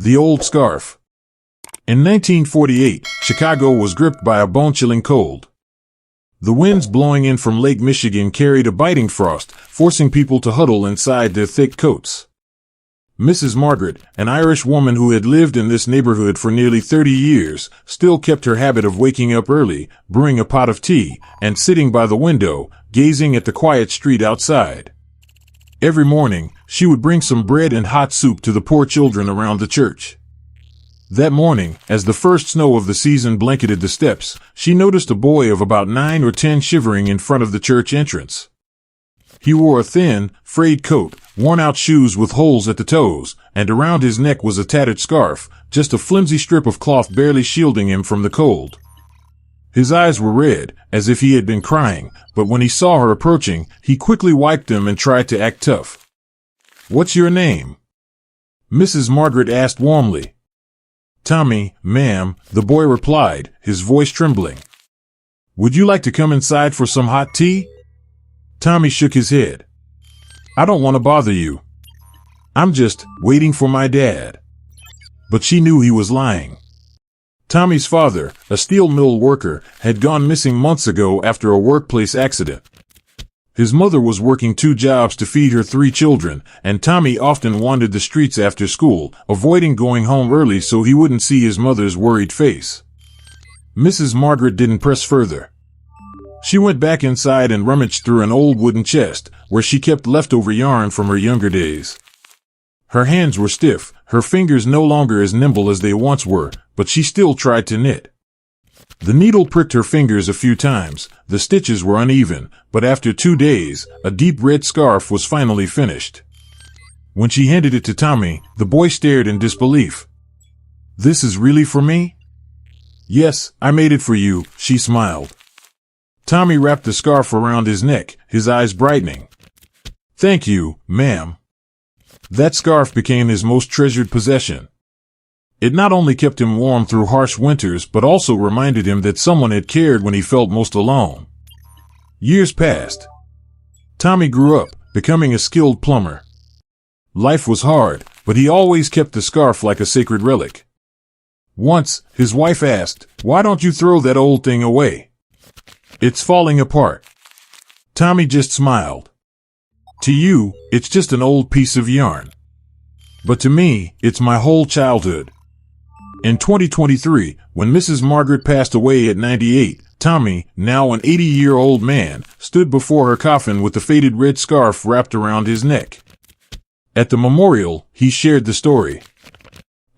The Old Scarf. In 1948, Chicago was gripped by a bone-chilling cold. The winds blowing in from Lake Michigan carried a biting frost, forcing people to huddle inside their thick coats. Mrs. Margaret, an Irish woman who had lived in this neighborhood for nearly 30 years, still kept her habit of waking up early, brewing a pot of tea, and sitting by the window, gazing at the quiet street outside. Every morning, she would bring some bread and hot soup to the poor children around the church. That morning, as the first snow of the season blanketed the steps, she noticed a boy of about 9 or 10 shivering in front of the church entrance. He wore a thin, frayed coat, worn-out shoes with holes at the toes, and around his neck was a tattered scarf, just a flimsy strip of cloth barely shielding him from the cold. His eyes were red, as if he had been crying, but when he saw her approaching, he quickly wiped them and tried to act tough. "What's your name?" Mrs. Margaret asked warmly. "Tommy, ma'am," the boy replied, his voice trembling. "Would you like to come inside for some hot tea?" Tommy shook his head. "I don't want to bother you. I'm just waiting for my dad." But she knew he was lying. Tommy's father, a steel mill worker, had gone missing months ago after a workplace accident. His mother was working 2 jobs to feed her 3 children, and Tommy often wandered the streets after school, avoiding going home early so he wouldn't see his mother's worried face. Mrs. Margaret didn't press further. She went back inside and rummaged through an old wooden chest, where she kept leftover yarn from her younger days. Her hands were stiff, her fingers no longer as nimble as they once were, but she still tried to knit. The needle pricked her fingers a few times, the stitches were uneven, but after 2 days, a deep red scarf was finally finished. When she handed it to Tommy, the boy stared in disbelief. "This is really for me?" "Yes, I made it for you," she smiled. Tommy wrapped the scarf around his neck, his eyes brightening. "Thank you, ma'am." That scarf became his most treasured possession. It not only kept him warm through harsh winters but also reminded him that someone had cared when he felt most alone. Years passed. Tommy grew up, becoming a skilled plumber. Life was hard, but he always kept the scarf like a sacred relic. Once, his wife asked, "Why don't you throw that old thing away? It's falling apart." Tommy just smiled. "To you, it's just an old piece of yarn. But to me, it's my whole childhood." In 2023, when Mrs. Margaret passed away at 98, Tommy, now an 80-year-old man, stood before her coffin with the faded red scarf wrapped around his neck. At the memorial, he shared the story.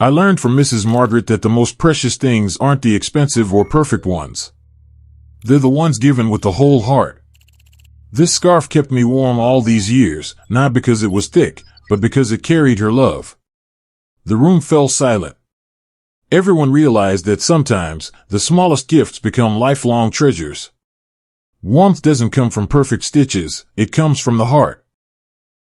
"I learned from Mrs. Margaret that the most precious things aren't the expensive or perfect ones. They're the ones given with the whole heart. This scarf kept me warm all these years, not because it was thick, but because it carried her love." The room fell silent. Everyone realized that sometimes, the smallest gifts become lifelong treasures. Warmth doesn't come from perfect stitches, it comes from the heart.